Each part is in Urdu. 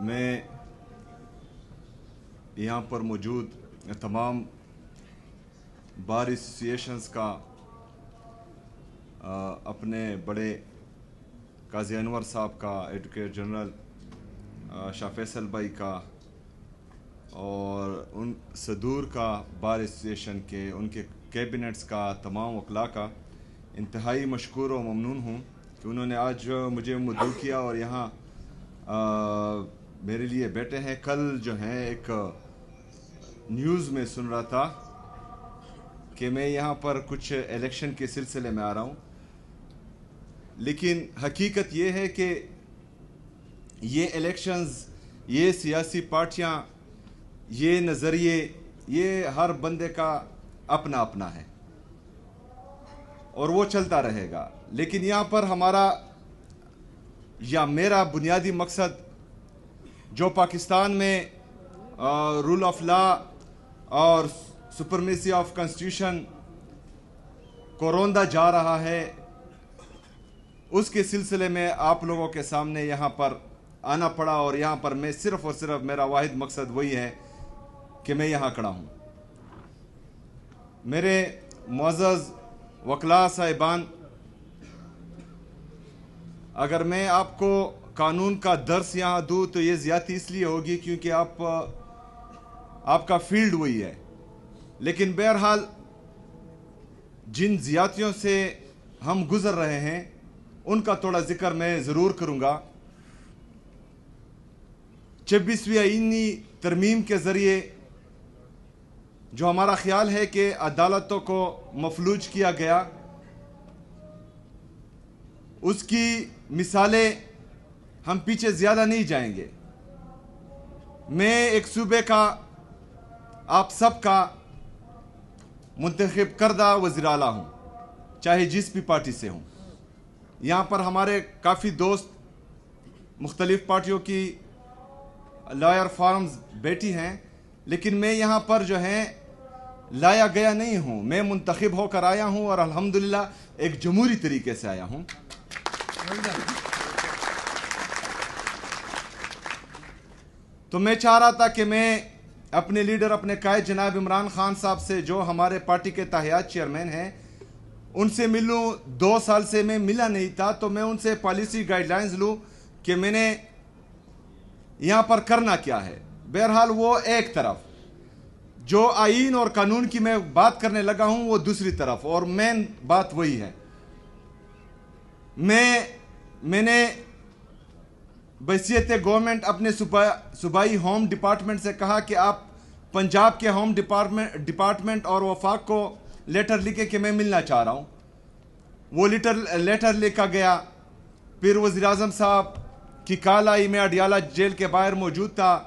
میں یہاں پر موجود تمام بار ایسوسییشنز کا اپنے بڑے قاضی انور صاحب کا، ایڈوکیٹ جنرل شاہ فیصل بھائی کا اور ان صدور کا بار ایسوسییشن کے ان کے کیبنٹس کا، تمام وکلاء کا انتہائی مشکور و ممنون ہوں کہ انہوں نے آج مجھے مدعو کیا اور یہاں میرے لیے بیٹھے ہیں۔ کل جو ہیں ایک نیوز میں سن رہا تھا کہ میں یہاں پر کچھ الیکشن کے سلسلے میں آ رہا ہوں، لیکن حقیقت یہ ہے کہ یہ الیکشنز، یہ سیاسی پارٹیاں، یہ نظریے، یہ ہر بندے کا اپنا اپنا ہے اور وہ چلتا رہے گا، لیکن یہاں پر ہمارا یا میرا بنیادی مقصد جو پاکستان میں رول آف لا اور سپرمیسی آف کانسٹیٹیوشن کو روندا جا رہا ہے، اس کے سلسلے میں آپ لوگوں کے سامنے یہاں پر آنا پڑا، اور یہاں پر میں صرف اور صرف میرا واحد مقصد وہی ہے کہ میں یہاں کھڑا ہوں۔ میرے معزز وکلاء صاحبان، اگر میں آپ کو قانون کا درس یہاں دوں تو یہ زیادتی اس لیے ہوگی کیونکہ آپ کا فیلڈ وہی ہے، لیکن بہرحال جن زیادتیوں سے ہم گزر رہے ہیں ان کا تھوڑا ذکر میں ضرور کروں گا۔ 26ویں آئینی ترمیم کے ذریعے جو ہمارا خیال ہے کہ عدالتوں کو مفلوج کیا گیا، اس کی مثالیں ہم پیچھے زیادہ نہیں جائیں گے۔ میں ایک صوبے کا، آپ سب کا منتخب کردہ وزیر اعلیٰ ہوں، چاہے جس بھی پارٹی سے ہوں۔ یہاں پر ہمارے کافی دوست مختلف پارٹیوں کی لائر فارمز بیٹھی ہیں، لیکن میں یہاں پر جو ہے لایا گیا نہیں ہوں، میں منتخب ہو کر آیا ہوں اور الحمدللہ ایک جمہوری طریقے سے آیا ہوں۔ تو میں چاہ رہا تھا کہ میں اپنے لیڈر، اپنے قائد جناب عمران خان صاحب سے، جو ہمارے پارٹی کے تاحیات چیئرمین ہیں، ان سے ملوں۔ 2 سال سے میں ملا نہیں تھا، تو میں ان سے پالیسی گائیڈ لائنز لوں کہ میں نے یہاں پر کرنا کیا ہے۔ بہرحال وہ ایک طرف، جو آئین اور قانون کی میں بات کرنے لگا ہوں وہ دوسری طرف، اور مین بات وہی ہے۔ میں نے بحیثیت گورنمنٹ اپنے صوبائی ہوم ڈپارٹمنٹ سے کہا کہ آپ پنجاب کے ہوم ڈپارٹمنٹ اور وفاق کو لیٹر لکھے کہ میں ملنا چاہ رہا ہوں۔ وہ لیٹر لکھا گیا، پھر وزیراعظم صاحب کی کال آئی، میں اڈیالہ جیل کے باہر موجود تھا،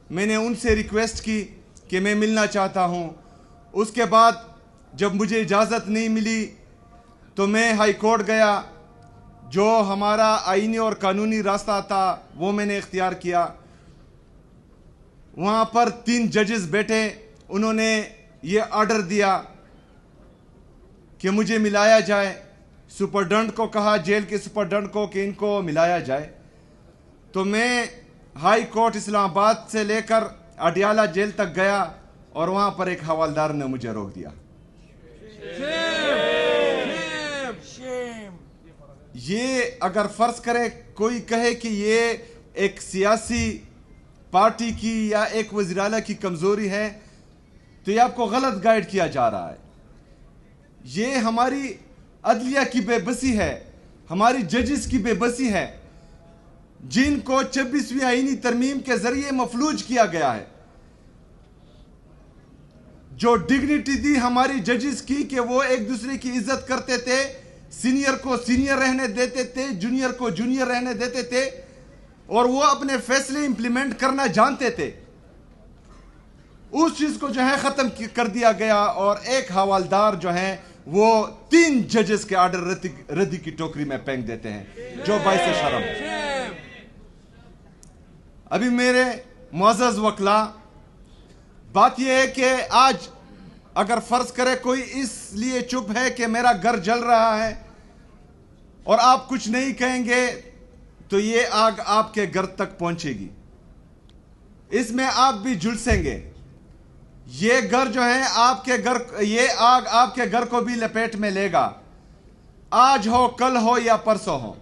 میں نے ان سے ریکویسٹ کی کہ میں ملنا چاہتا ہوں۔ اس کے بعد جب مجھے اجازت نہیں ملی تو میں ہائی کورٹ گیا، جو ہمارا آئینی اور قانونی راستہ تھا وہ میں نے اختیار کیا۔ وہاں پر 3 ججز بیٹھے، انہوں نے یہ آرڈر دیا کہ مجھے ملایا جائے، سپرڈنٹ کو کہا، جیل کے سپرڈنٹ کو، کہ ان کو ملایا جائے۔ تو میں ہائی کورٹ اسلام آباد سے لے کر اڈیالہ جیل تک گیا اور وہاں پر ایک حوالدار نے مجھے روک دیا۔ یہ اگر فرض کرے کوئی کہے کہ یہ ایک سیاسی پارٹی کی یا ایک وزیر اعلیٰ کی کمزوری ہے تو یہ آپ کو غلط گائیڈ کیا جا رہا ہے۔ یہ ہماری عدلیہ کی بے بسی ہے، ہماری ججز کی بے بسی ہے، جن کو 26ویں آئینی ترمیم کے ذریعے مفلوج کیا گیا ہے۔ جو ڈگنیٹی دی ہماری ججز کی کہ وہ ایک دوسرے کی عزت کرتے تھے، سینئر کو سینئر رہنے دیتے تھے، جونیئر کو جونیئر رہنے دیتے تھے، اور وہ اپنے فیصلے امپلیمنٹ کرنا جانتے تھے، اس چیز کو جو ہے ختم کر دیا گیا، اور ایک حوالدار جو ہیں وہ 3 ججز کے آرڈر ردی کی ٹوکری میں پھینک دیتے ہیں، جو باعث شرم ہے۔ ابھی میرے معزز وکلاء، بات یہ ہے کہ آج اگر فرض کرے کوئی اس لیے چپ ہے کہ میرا گھر جل رہا ہے اور آپ کچھ نہیں کہیں گے تو یہ آگ آپ کے گھر تک پہنچے گی۔ اس میں آپ بھی جھلسیں گے. یہ گھر جو ہے آپ کے گھر، یہ آگ آپ کے گھر کو بھی لپیٹ میں لے گا، آج ہو کل ہو یا پرسوں ہو.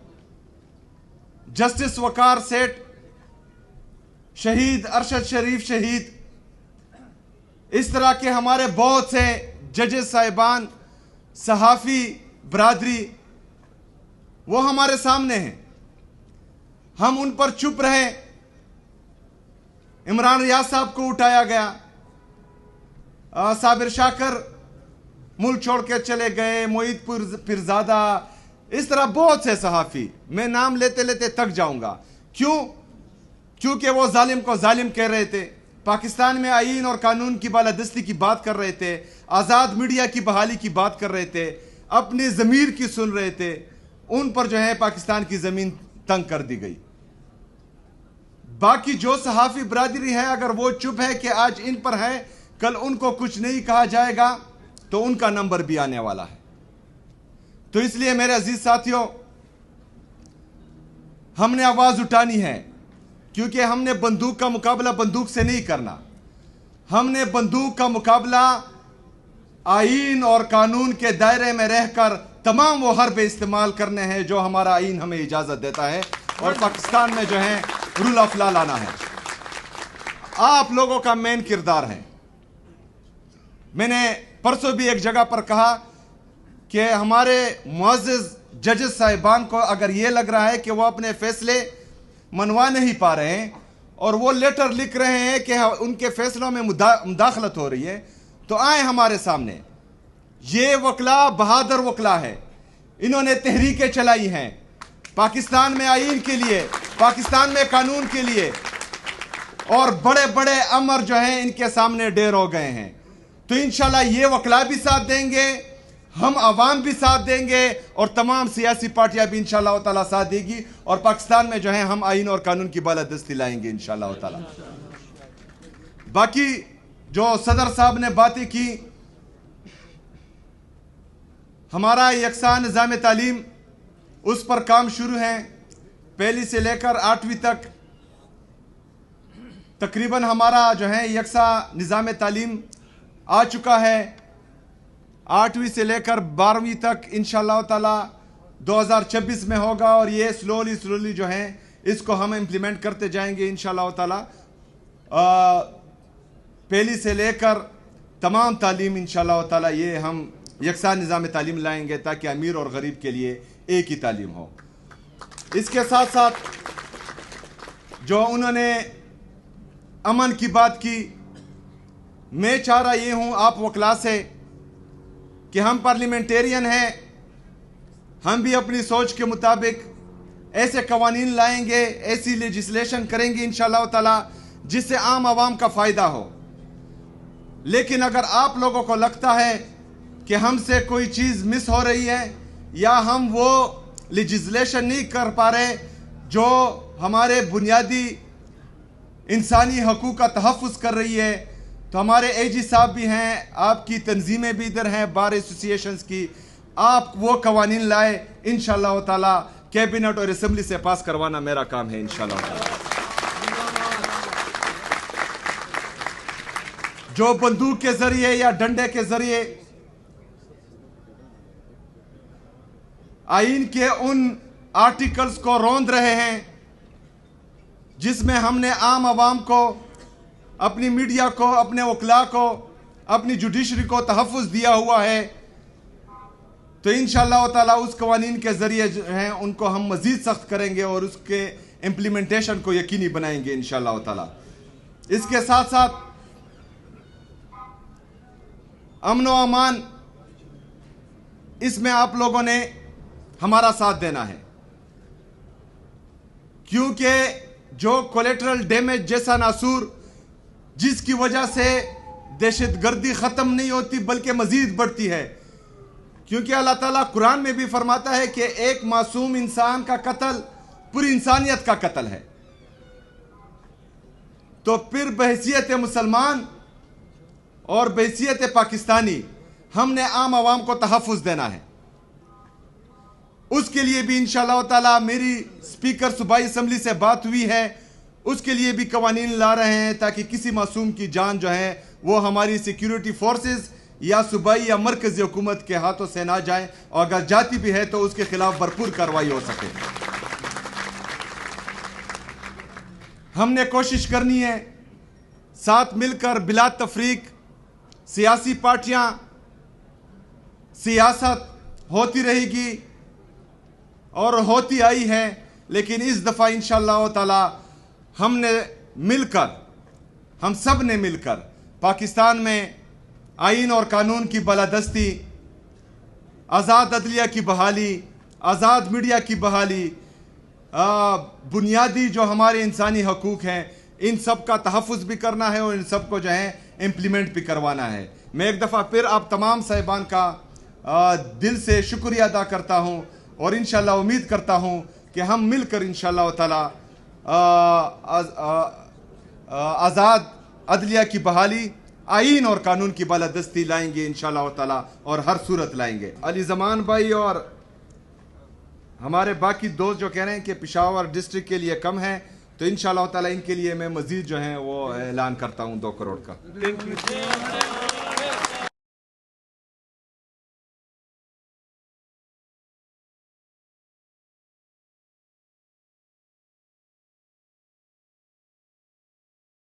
جسٹس وقار سیٹھ شہید، ارشد شریف شہید، اس طرح کے ہمارے بہت سے ججز صاحبان، صحافی برادری، وہ ہمارے سامنے ہیں. ہم ان پر چپ رہے. عمران ریاض صاحب کو اٹھایا گیا، صابر شاکر ملک چھوڑ کے چلے گئے، معید پیرزادہ، اس طرح بہت سے صحافی، میں نام لیتے لیتے تک جاؤں گا. کیونکہ وہ ظالم کو ظالم کہہ رہے تھے، پاکستان میں آئین اور قانون کی بالادستی کی بات کر رہے تھے، آزاد میڈیا کی بحالی کی بات کر رہے تھے، اپنی ضمیر کی سن رہے تھے. ان پر جو ہے پاکستان کی زمین تنگ کر دی گئی. باقی جو صحافی برادری ہے، اگر وہ چپ ہے کہ آج ان پر ہے، کل ان کو کچھ نہیں کہا جائے گا تو ان کا نمبر بھی آنے والا ہے. تو اس لیے میرے عزیز ساتھیوں، ہم نے آواز اٹھانی ہے، کیونکہ ہم نے بندوق کا مقابلہ بندوق سے نہیں کرنا. ہم نے بندوق کا مقابلہ آئین اور قانون کے دائرے میں رہ کر تمام وہ حربے استعمال کرنے ہیں جو ہمارا آئین ہمیں اجازت دیتا ہے، اور پاکستان میں جو ہے رول آف لا لانا ہے. آپ لوگوں کا مین کردار ہے. میں نے پرسوں بھی ایک جگہ پر کہا کہ ہمارے معزز ججز صاحبان کو اگر یہ لگ رہا ہے کہ وہ اپنے فیصلے منوا نہیں پا رہے ہیں اور وہ لیٹر لکھ رہے ہیں کہ ان کے فیصلوں میں مداخلت ہو رہی ہے، تو آئیں ہمارے سامنے. یہ وکلا بہادر وکلا ہے. انہوں نے تحریکیں چلائی ہیں پاکستان میں آئین کے لیے، پاکستان میں قانون کے لیے، اور بڑے بڑے امر جو ہیں ان کے سامنے ڈیر ہو گئے ہیں. تو انشاءاللہ یہ وکلا بھی ساتھ دیں گے، ہم عوام بھی ساتھ دیں گے، اور تمام سیاسی پارٹیاں بھی انشاءاللہ تعالیٰ ساتھ دے گی، اور پاکستان میں جو ہے ہم آئین اور قانون کی بالادستی لائیں گے انشاءاللہ تعالیٰ. باقی جو صدر صاحب نے باتیں کی، ہمارا یکساں نظام تعلیم، اس پر کام شروع ہیں. پہلی سے لے کر 8ویں تک تقریباً ہمارا جو ہے یکساں نظام تعلیم آ چکا ہے. 8ویں سے لے کر 12ویں تک انشاءاللہ تعالی 2026 میں ہوگا، اور یہ سلولی جو ہیں اس کو ہم امپلیمنٹ کرتے جائیں گے انشاءاللہ تعالی. پہلی سے لے کر تمام تعلیم انشاءاللہ تعالی یہ ہم یکساں نظام تعلیم لائیں گے تاکہ امیر اور غریب کے لیے ایک ہی تعلیم ہو. اس کے ساتھ ساتھ جو انہوں نے امن کی بات کی، میں چاہ رہا یہ ہوں آپ وکلا سے کہ ہم پارلیمنٹیرین ہیں، ہم بھی اپنی سوچ کے مطابق ایسے قوانین لائیں گے، ایسی لیجسلیشن کریں گے انشاءاللہ تعالی جس سے عام عوام کا فائدہ ہو. لیکن اگر آپ لوگوں کو لگتا ہے کہ ہم سے کوئی چیز مس ہو رہی ہے یا ہم وہ لیجسلیشن نہیں کر پا رہے جو ہمارے بنیادی انسانی حقوق کا تحفظ کر رہی ہے، تو ہمارے اے جی صاحب بھی ہیں، آپ کی تنظیمیں بھی ادھر ہیں، بار ایسوسییشنز کی، آپ وہ قوانین لائے انشاءاللہ تعالی. کیبنٹ اور اسمبلی سے پاس کروانا میرا کام ہے انشاءاللہ تعالی. جو بندوق کے ذریعے یا ڈنڈے کے ذریعے آئین کے ان آرٹیکلز کو روند رہے ہیں جس میں ہم نے عام عوام کو، اپنی میڈیا کو، اپنے وکلاء کو، اپنی جوڈیشری کو تحفظ دیا ہوا ہے، تو انشاءاللہ تعالی اس قوانین کے ذریعے جو ہیں ان کو ہم مزید سخت کریں گے اور اس کے امپلیمنٹیشن کو یقینی بنائیں گے انشاءاللہ تعالی. اس کے ساتھ ساتھ امن و امان، اس میں آپ لوگوں نے ہمارا ساتھ دینا ہے، کیونکہ جو کولیٹرل ڈیمیج جیسا ناصور جس کی وجہ سے دہشت گردی ختم نہیں ہوتی بلکہ مزید بڑھتی ہے، کیونکہ اللہ تعالیٰ قرآن میں بھی فرماتا ہے کہ ایک معصوم انسان کا قتل پوری انسانیت کا قتل ہے. تو پھر بحیثیت مسلمان اور بحیثیت پاکستانی ہم نے عام عوام کو تحفظ دینا ہے. اس کے لیے بھی انشاءاللہ تعالی میری سپیکر صوبائی اسمبلی سے بات ہوئی ہے، اس کے لیے بھی قوانین لا رہے ہیں تاکہ کسی معصوم کی جان جو ہے وہ ہماری سیکیورٹی فورسز یا صوبائی یا مرکزی حکومت کے ہاتھوں سے نہ جائے، اور اگر جاتی بھی ہے تو اس کے خلاف بھرپور کارروائی ہو سکے۔ ہم نے کوشش کرنی ہے ساتھ مل کر بلا تفریق، سیاسی پارٹیاں، سیاست ہوتی رہے گی اور ہوتی آئی ہے، لیکن اس دفعہ انشاءاللہ تعالی ہم نے مل کر، ہم سب نے مل کر پاکستان میں آئین اور قانون کی بالادستی، آزاد عدلیہ کی بحالی، آزاد میڈیا کی بحالی، بنیادی جو ہمارے انسانی حقوق ہیں ان سب کا تحفظ بھی کرنا ہے اور ان سب کو جو ہے امپلیمنٹ بھی کروانا ہے۔ میں ایک دفعہ پھر آپ تمام صاحبان کا دل سے شکریہ ادا کرتا ہوں، اور انشاءاللہ امید کرتا ہوں کہ ہم مل کر انشاءاللہ تعالی آزاد عدلیہ کی بحالی، آئین اور قانون کی بالادستی لائیں گے انشاءاللہ تعالی، اور ہر صورت لائیں گے۔ علی زمان بھائی اور ہمارے باقی دوست جو کہہ رہے ہیں کہ پشاور ڈسٹرکٹ کے لیے کم ہے، تو انشاءاللہ تعالی ان کے لیے میں مزید جو ہے وہ اعلان کرتا ہوں 2 کروڑ کا۔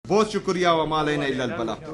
بہت شکریہ، وما علینا الا البلاغ۔